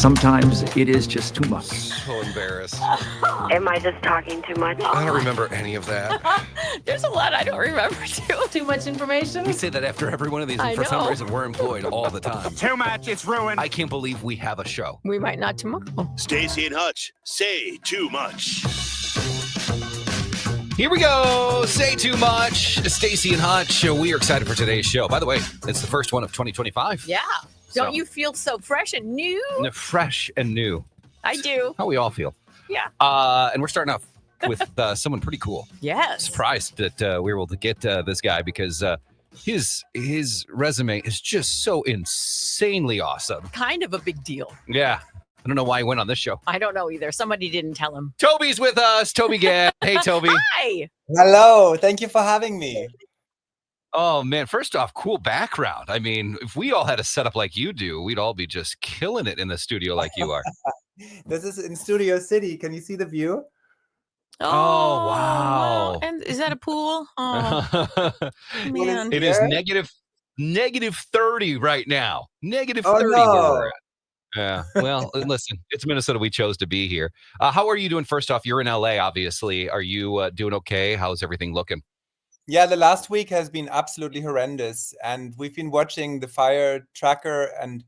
sometimes it is just too much. So embarrassed. Am I just talking too much? I don't remember any of that. There's a lot I don't remember, too. Too much information? We say that after every one of these, I and for some know. reason, we're employed all the time. Too much, it's ruined. I can't believe we have a show. We might not tomorrow. Staci and Hutch say too much. Here we go. Say too much. Staci and Hutch. We are excited for today's show. By the way, it's the first one of 2025. Yeah. Don't So- you feel so fresh and new? Fresh and new. I do. How we all feel. Yeah. And we're starting off with someone pretty cool. Yes. Surprised that we were able to get this guy because his resume is just so insanely awesome. Kind of a big deal. Yeah. I don't know why he went on this show. I don't know either. Somebody didn't tell him. Toby's with us. Toby Gad. Hey, Toby. Hi. Hello. Thank you for having me. Oh, man. First off, cool background. I mean, if we all had a setup like you do, we'd all be just killing it in the studio like you are. This is in Studio City. Can you see the view? Oh, wow. And is that a pool? Oh, man. It is negative 30 right now. Negative Oh, 30 no. where we're at. Yeah. Well, listen, it's Minnesota. We chose to be here. How are you doing? First off, you're in LA, obviously. Are you doing okay? How's everything looking? Yeah, the last week has been absolutely horrendous. And we've been watching the fire tracker. And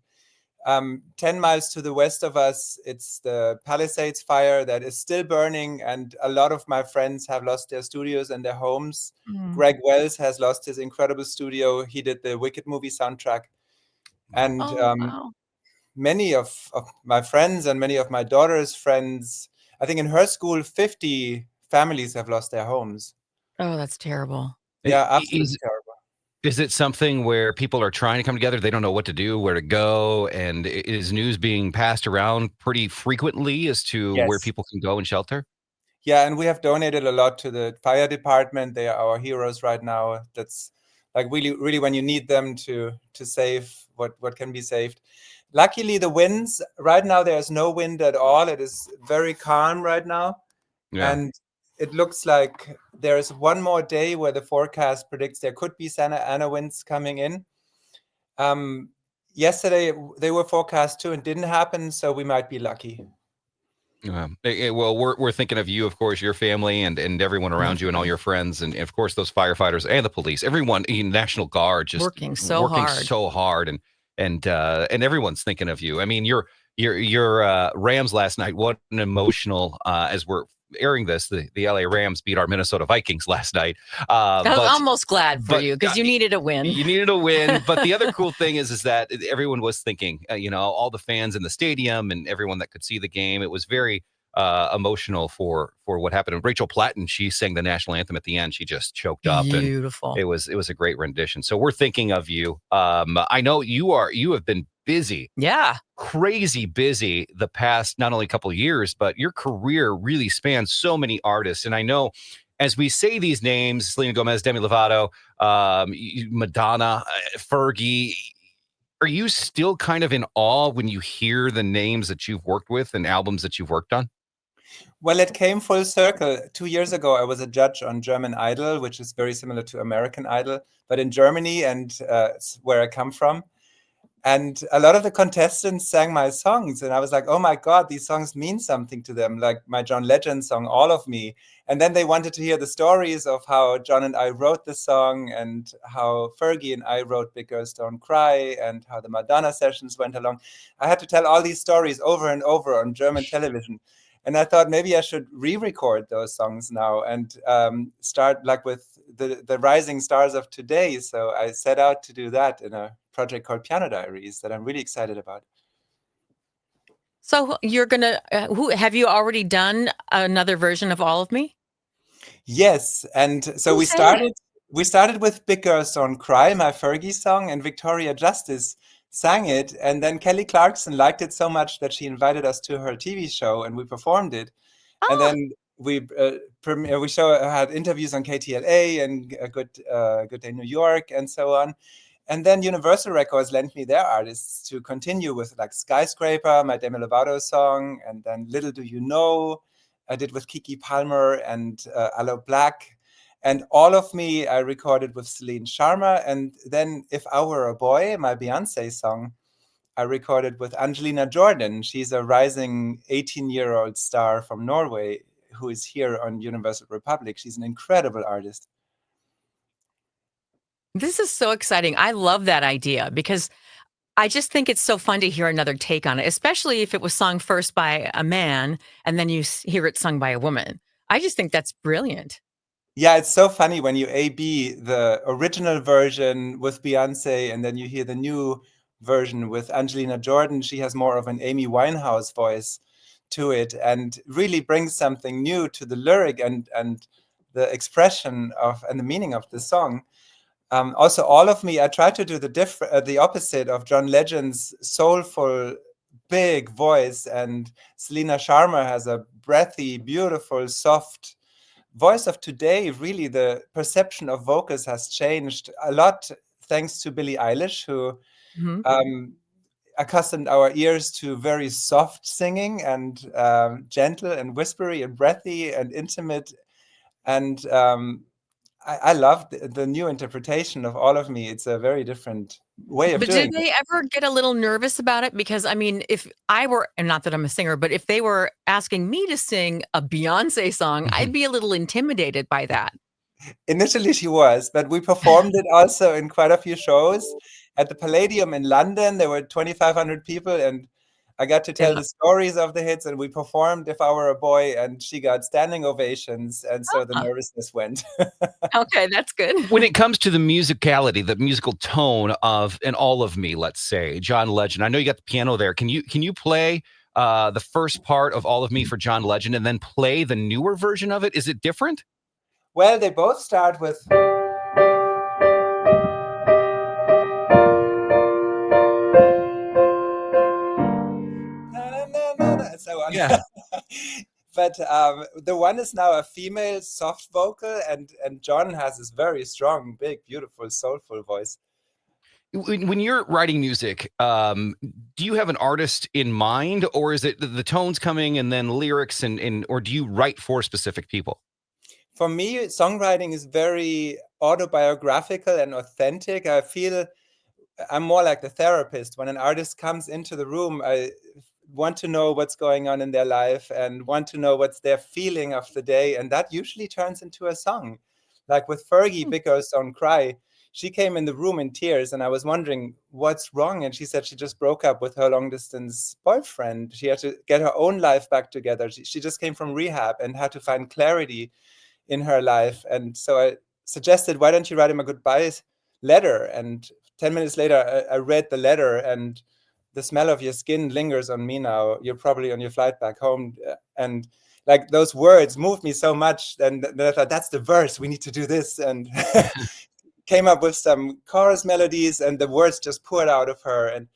10 miles to the west of us, it's the Palisades fire that is still burning. And a lot of my friends have lost their studios and their homes. Greg Wells has lost his incredible studio. He did the Wicked movie soundtrack. And wow. many of my friends and many of my daughter's friends, I think in her school, 50 families have lost their homes. Oh, that's terrible. Yeah, absolutely terrible. Is it something where people are trying to come together? They don't know what to do, where to go. And is news being passed around pretty frequently as to Yes. where people can go and shelter? Yeah, and we have donated a lot to the fire department. They are our heroes right now. That's like really when you need them to save what can be saved. Luckily, the winds, right now, there's no wind at all. It is very calm right now. Yeah. And it looks like there is one more day where the forecast predicts there could be Santa Ana winds coming in. Yesterday, they were forecast too and didn't happen, so we might be lucky. Well, we're thinking of you, of course, your family and everyone around you and all your friends. And of course, those firefighters and the police, everyone, National Guard, just Working so hard. And everyone's thinking of you. I mean, your Rams last night, what an emotional, as we're airing this, the LA Rams beat our Minnesota Vikings last night. I was almost glad for you because you needed a win. You needed a win. But the other cool thing is that everyone was thinking, all the fans in the stadium and everyone that could see the game. It was very emotional for what happened. And Rachel Platten, she sang the national anthem at the end. She just choked up. Beautiful. And it was a great rendition. So we're thinking of you. I know you have been busy. Yeah. Crazy busy the past not only couple of years, but your career really spans so many artists. And I know as we say these names, Selena Gomez, Demi Lovato, Madonna, Fergie, are you still kind of in awe when you hear the names that you've worked with and albums that you've worked on? Well, it came full circle. 2 years ago, I was a judge on German Idol, which is very similar to American Idol, but in Germany, and where I come from. And a lot of the contestants sang my songs. And I was like, oh my God, these songs mean something to them. Like my John Legend song, All of Me. And then they wanted to hear the stories of how John and I wrote the song and how Fergie and I wrote Big Girls Don't Cry and how the Madonna sessions went along. I had to tell all these stories over and over on German television. And I thought maybe I should re-record those songs now and start like with the rising stars of today. So I set out to do that in a project called Piano Diaries that I'm really excited about. So you're going to, have you already done another version of All of Me? Yes. And so we started with Big Girls Don't Cry, my Fergie song, and Victoria Justice sang it. And then Kelly Clarkson liked it so much that she invited us to her TV show and we performed it. Oh. And then we had interviews on KTLA and Good Day New York and so on. And then Universal Records lent me their artists to continue with like Skyscraper, my Demi Lovato song, and then Little Do You Know, I did with Kiki Palmer and Aloe Black. And All of Me, I recorded with Celine Sharma. And then If I Were a Boy, my Beyonce song, I recorded with Angelina Jordan. She's a rising 18-year-old star from Norway who is here on Universal Republic. She's an incredible artist. This is so exciting. I love that idea because I just think it's so fun to hear another take on it, especially if it was sung first by a man and then you hear it sung by a woman. I just think that's brilliant. Yeah, it's so funny when you A/B the original version with Beyonce and then you hear the new version with Angelina Jordan. She has more of an Amy Winehouse voice to it and really brings something new to the lyric and the expression of and the meaning of the song. Also, All of Me, I try to do the opposite of John Legend's soulful, big voice, and Selena Sharma has a breathy, beautiful, soft voice of today. Really, the perception of vocals has changed a lot thanks to Billie Eilish, who accustomed our ears to very soft singing and gentle and whispery and breathy and intimate. And I love the new interpretation of All of Me. It's a very different way of But do doing it. they ever get a little nervous about it? Because I mean, if I were, and not that I'm a singer, but if they were asking me to sing a Beyonce song, I'd be a little intimidated by that. Initially, she was, but we performed it also in quite a few shows. At the Palladium in London, there were 2,500 people, and I got to tell Yeah. the stories of the hits, and we performed If I Were a Boy, and she got standing ovations, and so the Ah, nervousness went. okay, that's good. When it comes to the musicality, the musical tone of "And All of Me," let's say, John Legend. I know you got the piano there. Can you play the first part of "All of Me" for John Legend, and then play the newer version of it? Is it different? Well, they both start with. And so on. Yeah. But the one is now a female soft vocal, and John has this very strong, big, beautiful, soulful voice. When you're writing music, do you have an artist in mind, or is it the tones coming and then lyrics, or do you write for specific people? For me, songwriting is very autobiographical and authentic. I feel I'm more like the therapist. When an artist comes into the room, I want to know what's going on in their life and want to know what's their feeling of the day. And that usually turns into a song. Like with Fergie, Big Girls Don't Cry, she came in the room in tears and I was wondering what's wrong. And she said she just broke up with her long distance boyfriend. She had to get her own life back together. She just came from rehab and had to find clarity in her life. And so I suggested, why don't you write him a goodbye letter? And 10 minutes later, I read the letter, and the smell of your skin lingers on me now. You're probably on your flight back home. And like those words moved me so much. And then I thought, that's the verse. We need to do this. And came up with some chorus melodies, and the words just poured out of her. And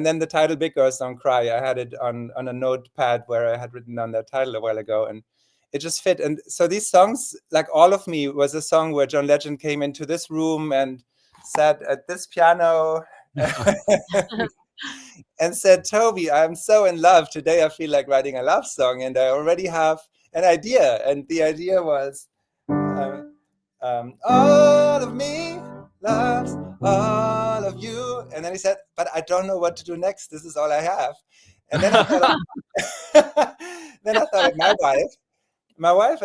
then the title, Big Girls Don't Cry, I had it on a notepad where I had written down that title a while ago. And it just fit. And so these songs, like All of Me, was a song where John Legend came into this room and sat at this piano and said, Toby, I'm so in love. Today I feel like writing a love song, and I already have an idea. And the idea was, all of me loves all of you. And then he said, but I don't know what to do next. This is all I have. And then I thought of my wife,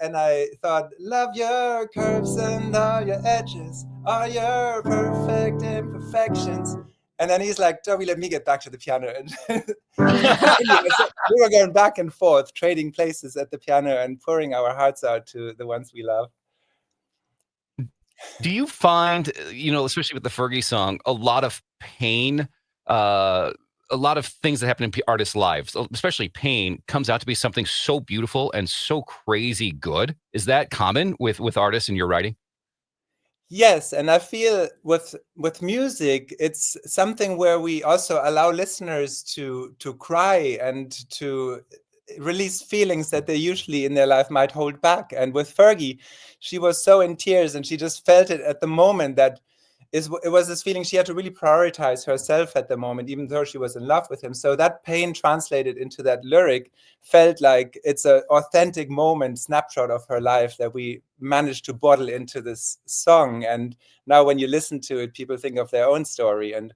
and I thought, love your curves and all your edges, all your perfect imperfections. And then he's like, Toby, let me get back to the piano. And we were going back and forth, trading places at the piano and pouring our hearts out to the ones we love. Do you find, especially with the Fergie song, a lot of pain, a lot of things that happen in artists' lives, especially pain, comes out to be something so beautiful and so crazy good? Is that common with artists in your writing? Yes, and I feel with music, it's something where we also allow listeners to cry and to release feelings that they usually in their life might hold back. And with Fergie, she was so in tears, and she just felt it at the moment that it was this feeling she had to really prioritize herself at the moment, even though she was in love with him. So that pain translated into that lyric felt like it's an authentic moment, snapshot of her life that we managed to bottle into this song. And now when you listen to it, people think of their own story. And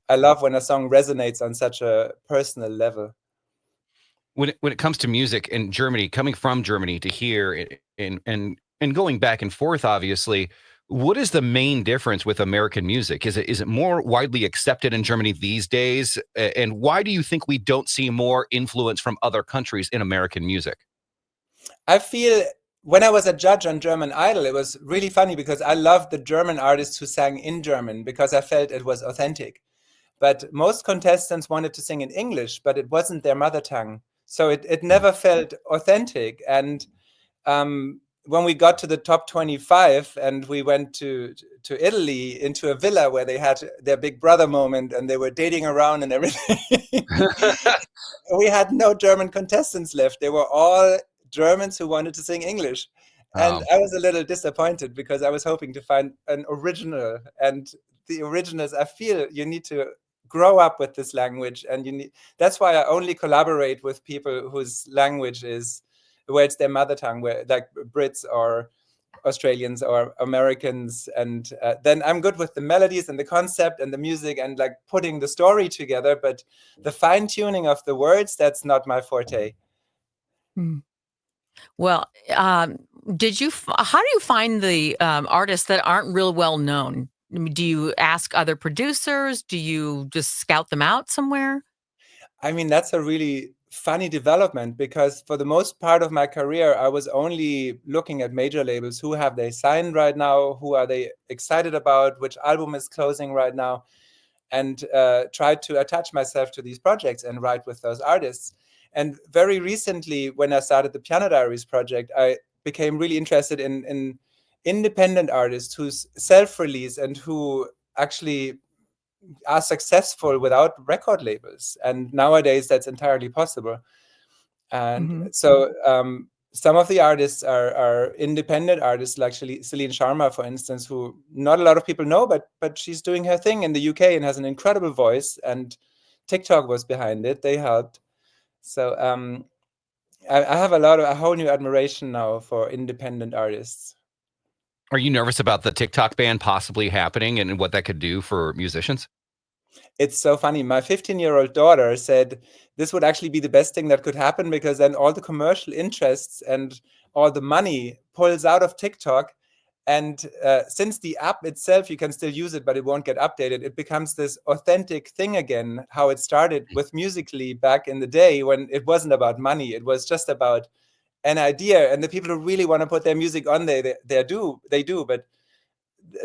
I love when a song resonates on such a personal level. When it comes to music in Germany, coming from Germany to here and going back and forth, obviously, what is the main difference with American music? Is it more widely accepted in Germany these days? And why do you think we don't see more influence from other countries in American music? I feel when I was a judge on German Idol, it was really funny because I loved the German artists who sang in German because I felt it was authentic. But most contestants wanted to sing in English, but it wasn't their mother tongue. So it never felt authentic. And when we got to the top 25 and we went to Italy into a villa where they had their Big Brother moment and they were dating around and everything, we had no German contestants left. They were all Germans who wanted to sing English. And I was a little disappointed because I was hoping to find an original. And the originals, I feel you need to grow up with this language. And that's why I only collaborate with people whose language is, where it's their mother tongue, where like Brits or Australians or Americans. And then I'm good with the melodies and the concept and the music and like putting the story together. But the fine tuning of the words, that's not my forte. Well, how do you find the artists that aren't real well known? I mean, do you ask other producers? Do you just scout them out somewhere? I mean, that's a really funny development because for the most part of my career, I was only looking at major labels. Who have they signed right now? Who are they excited about? Which album is closing right now? And tried to attach myself to these projects and write with those artists. And very recently, when I started the Piano Diaries project, I became really interested in independent artists who's self-release and who actually are successful without record labels. And nowadays, that's entirely possible. And so some of the artists are independent artists, like Celine Sharma, for instance, who not a lot of people know, but she's doing her thing in the UK and has an incredible voice. And TikTok was behind it; they helped. So I have a whole new admiration now for independent artists. Are you nervous about the TikTok ban possibly happening and what that could do for musicians? It's so funny. My 15-year-old daughter said this would actually be the best thing that could happen because then all the commercial interests and all the money pulls out of TikTok. And since the app itself, you can still use it, but it won't get updated. It becomes this authentic thing again, how it started with Musical.ly back in the day when it wasn't about money. It was just about an idea. And the people who really want to put their music on there, they do, but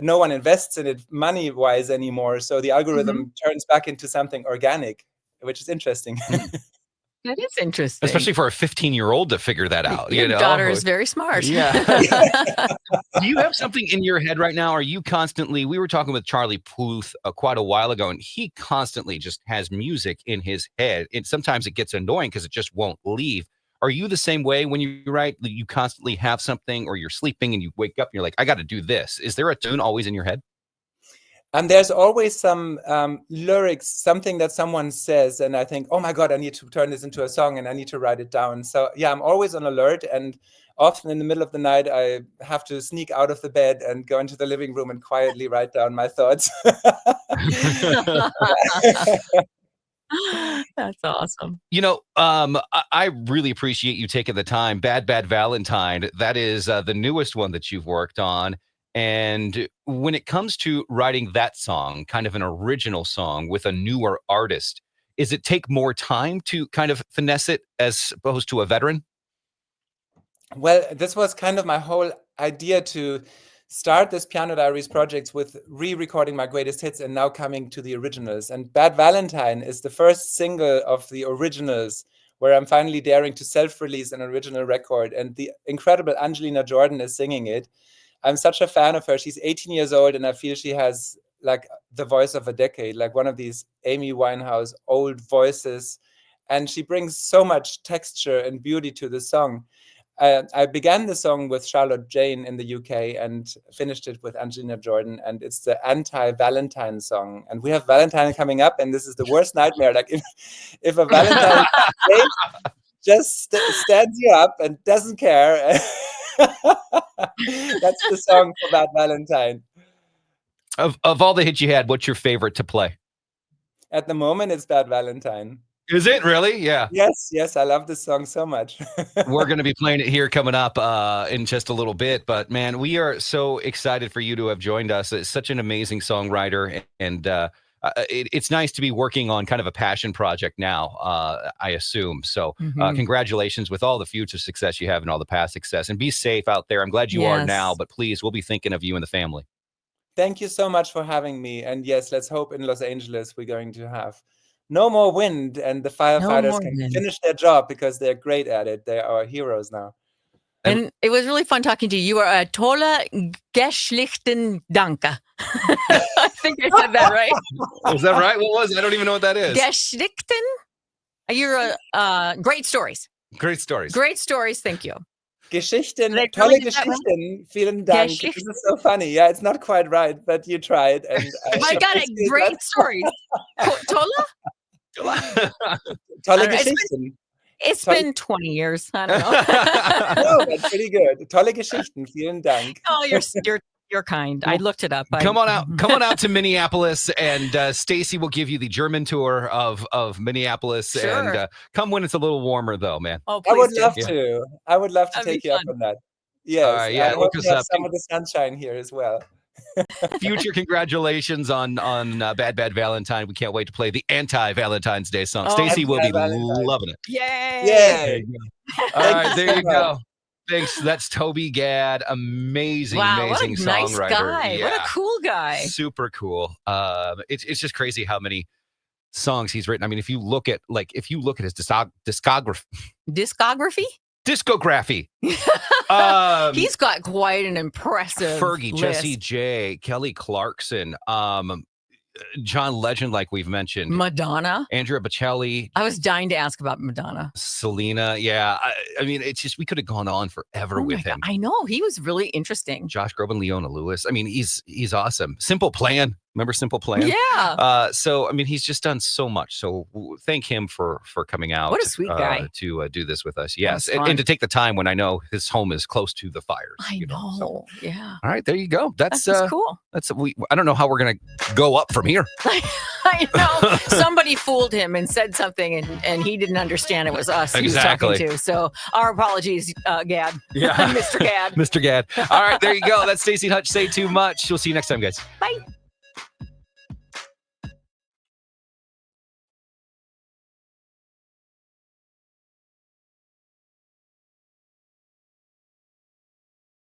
no one invests in it money-wise anymore. So the algorithm turns back into something organic, which is interesting. That is interesting. Especially for a 15-year-old to figure that out. Your daughter is very smart. Yeah. Do you have something in your head right now? Are you constantly, we were talking with Charlie Puth quite a while ago, and he constantly just has music in his head. And sometimes it gets annoying because it just won't leave. Are you the same way when you write? You constantly have something, or you're sleeping and you wake up and you're like, I got to do this. Is there a tune always in your head? And there's always some lyrics, something that someone says, and I think, oh my God, I need to turn this into a song and I need to write it down. So yeah, I'm always on alert, and often in the middle of the night, I have to sneak out of the bed and go into the living room and quietly write down my thoughts. That's awesome. You know, I really appreciate you taking the time. Bad Valentine, that is the newest one that you've worked on. And when it comes to writing that song, kind of an original song with a newer artist, is it take more time to kind of finesse it as opposed to a veteran? Well, this was kind of my whole idea to start this Piano Diaries project with re-recording my greatest hits and now coming to the originals. And Bad Valentine is the first single of the originals where I'm finally daring to self-release an original record. And the incredible Angelina Jordan is singing it. I'm such a fan of her. She's 18 years old, and I feel she has like the voice of a decade, like one of these Amy Winehouse old voices. And she brings so much texture and beauty to the song. I began the song with Charlotte Jane in the UK and finished it with Angelina Jordan. And it's the anti-Valentine song. And we have Valentine coming up, and this is the worst nightmare. Like if a Valentine just stands you up and doesn't care. That's the song for Bad Valentine. Of all the hits you had, what's your favorite to play? At the moment, it's Bad Valentine. Is it really? Yeah. Yes, I love this song so much. We're going to be playing it here coming up in just a little bit. But man, we are so excited for you to have joined us. It's such an amazing songwriter. And it's nice to be working on kind of a passion project now, I assume. So congratulations with all the future success you have and all the past success. And be safe out there. I'm glad you are now. But please, we'll be thinking of you and the family. Thank you so much for having me. And yes, let's hope in Los Angeles we're going to have no more wind and the firefighters can finish their job because they're great at it. They are our heroes now. And it was really fun talking to you. You are a tolle geschlichten Danke. I think I said that right. Is that right? What was it? I don't even know what that is. Geschlichten? You're great stories. Great stories. Great stories. Thank you. Geschichten, tolle Geschichten. Vielen Dank. This is so funny. Yeah, it's not quite right, but you tried. And I got it. Great stories. Tolle? Tolle Geschichten. It's been 20 years. I don't know. No, that's pretty good. Tolle Geschichten. Vielen Dank. Oh, you're kind. I looked it up. Come on out to Minneapolis, and Staci will give you the German tour of Minneapolis. Sure. And come when it's a little warmer, though, man. Oh, I would love to. I would love to That'd take be you fun. up on that. Yes. Yeah, I hope look you us have up. some of the sunshine here as well. Future congratulations on Bad Valentine. We can't wait to play the anti-Valentine's Day song. Staci will be loving it. Yay! All right, there you go. Thanks. That's Toby Gad. Amazing songwriter. Nice guy. Yeah. What a cool guy. Super cool. It's just crazy how many songs he's written. I mean, if you look at his discography. He's got quite an impressive Fergie, list. Jessie J, Kelly Clarkson, John Legend, like we've mentioned. Madonna. Andrea Bocelli. I was dying to ask about Madonna. Selena. Yeah. I mean, it's just, we could have gone on forever with him. I know. He was really interesting. Josh Groban, Leona Lewis. I mean, he's awesome. Simple Plan. Remember Simple Plan? Yeah. So, I mean, he's just done so much. So thank him for coming out. What a sweet guy. To do this with us. Yes. And to take the time when I know his home is close to the fires. I know. So. Yeah. All right. There you go. That's cool. I don't know how we're going to go up from here. I know. Somebody fooled him and said something and he didn't understand it was us he was talking to. So our apologies, Gad. Yeah. Mr. Gad. Mr. Gad. All right. There you go. That's Staci Hutch. Say Too Much. We'll see you next time, guys. Bye.